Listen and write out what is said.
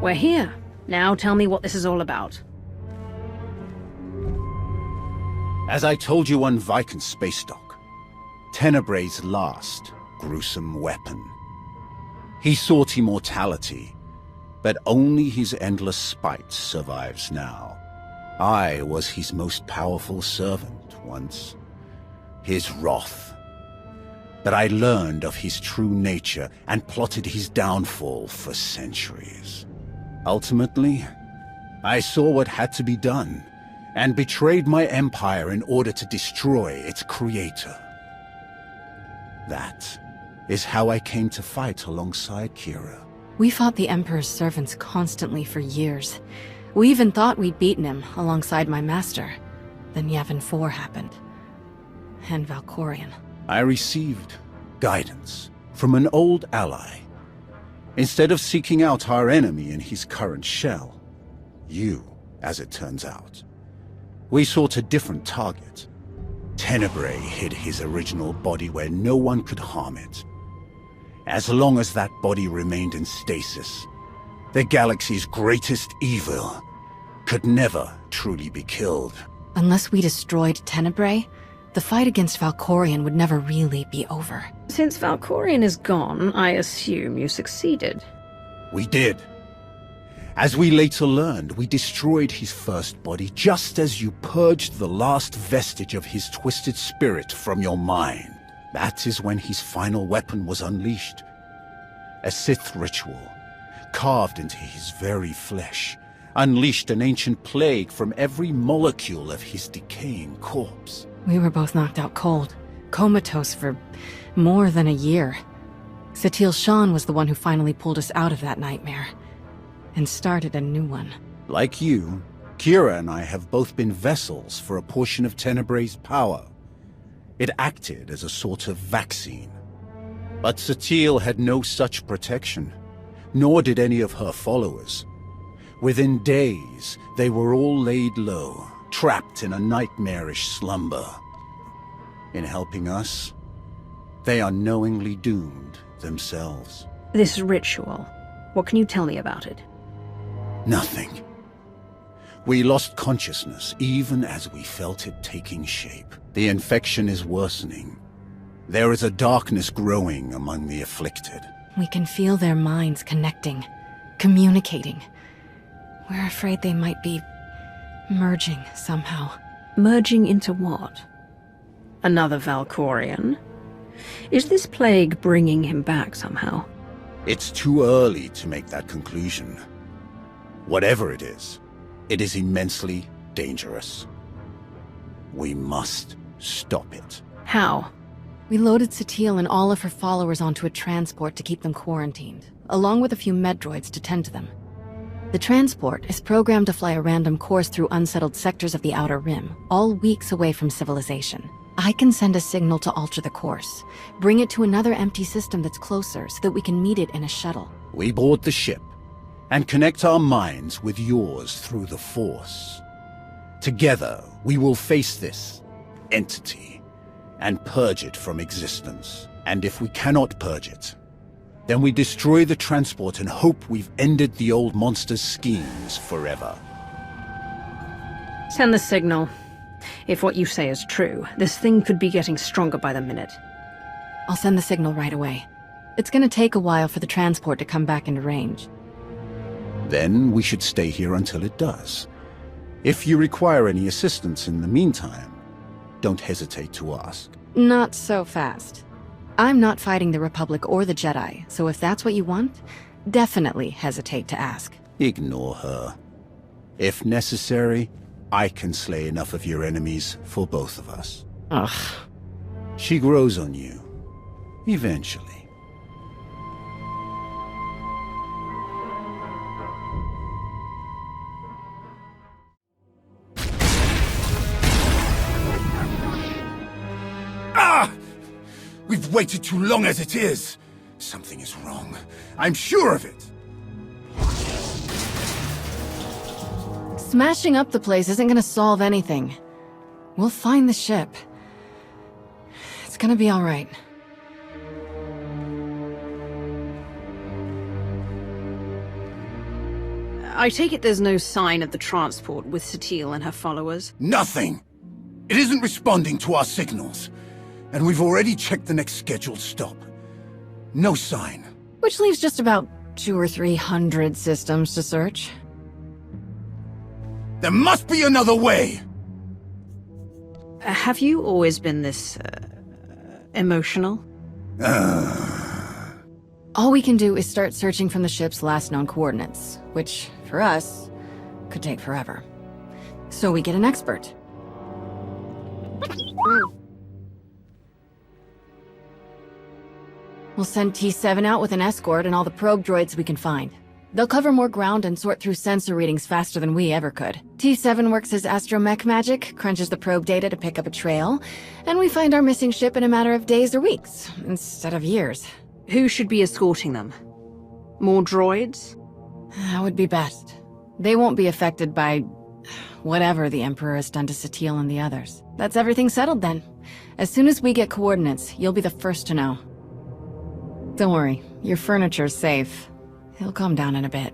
We're here. Now tell me what this is all about. As I told you on Viken Space Dock, Tenebray's last gruesome weapon. He sought immortality, but only his endless spite survives now. I was his most powerful servant once, his wrath. But I learned of his true nature and plotted his downfall for centuries. Ultimately, I saw what had to be done, and betrayed my empire in order to destroy its creator. That is how I came to fight alongside Kira. We fought the Emperor's servants constantly for years. We even thought we'd beaten him alongside my master. Then Yavin 4 happened. And Valkorion. I received guidance from an old ally. Instead of seeking out our enemy in his current shell, you, as it turns out, we sought a different target. Tenebray hid his original body where no one could harm it. As long as that body remained in stasis, the galaxy's greatest evil could never truly be killed. Unless we destroyed Tenebray, the fight against Valkorion would never really be over. Since Valkorion is gone, I assume you succeeded. We did. As we later learned, we destroyed his first body just as you purged the last vestige of his twisted spirit from your mind. That is when his final weapon was unleashed. A Sith ritual, carved into his very flesh, unleashed an ancient plague from every molecule of his decaying corpse. We were both knocked out cold, comatose for more than a year. Satil Shan was the one who finally pulled us out of that nightmare, and started a new one. Like you, Kira and I have both been vessels for a portion of Tenebray's power. It acted as a sort of vaccine. But Satil had no such protection, nor did any of her followers. Within days, they were all laid low, trapped in a nightmarish slumber. In helping us, they are knowingly doomed themselves. This ritual, what can you tell me about it? Nothing. We lost consciousness even as we felt it taking shape. The infection is worsening. There is a darkness growing among the afflicted. We can feel their minds connecting, communicating. We're afraid they might be merging somehow. Merging into what? Another Valkorion? Is this plague bringing him back somehow? It's too early to make that conclusion. Whatever it is immensely dangerous. We must stop it. How? We loaded Satil and all of her followers onto a transport to keep them quarantined, along with a few medroids to tend to them. The transport is programmed to fly a random course through unsettled sectors of the Outer Rim, all weeks away from civilization. I can send a signal to alter the course, bring it to another empty system that's closer so that we can meet it in a shuttle. We board the ship and connect our minds with yours through the Force. Together, we will face this entity and purge it from existence. And if we cannot purge it, then we destroy the transport and hope we've ended the old monster's schemes forever. Send the signal. If what you say is true, this thing could be getting stronger by the minute. I'll send the signal right away. It's gonna take a while for the transport to come back into range. Then we should stay here until it does. If you require any assistance in the meantime, don't hesitate to ask. Not so fast. I'm not fighting the Republic or the Jedi, so if that's what you want, definitely hesitate to ask. Ignore her. If necessary, I can slay enough of your enemies for both of us. Ugh. She grows on you. Eventually. Ah! We've waited too long as it is. Something is wrong. I'm sure of it. Smashing up the place isn't gonna solve anything. We'll find the ship. It's gonna be all right. I take it there's no sign of the transport with Satele and her followers? Nothing! It isn't responding to our signals. And we've already checked the next scheduled stop. No sign. Which leaves just about 200 or 300 systems to search. There must be another way! Have you always been this, emotional? All we can do is start searching from the ship's last known coordinates, which, for us, could take forever. So we get an expert. We'll send T7 out with an escort and all the probe droids we can find. They'll cover more ground and sort through sensor readings faster than we ever could. T7 works his astromech magic, crunches the probe data to pick up a trail, and we find our missing ship in a matter of days or weeks, instead of years. Who should be escorting them? More droids? That would be best. They won't be affected by whatever the Emperor has done to Satele and the others. That's everything settled then. As soon as we get coordinates, you'll be the first to know. Don't worry, your furniture's safe. He'll calm down in a bit.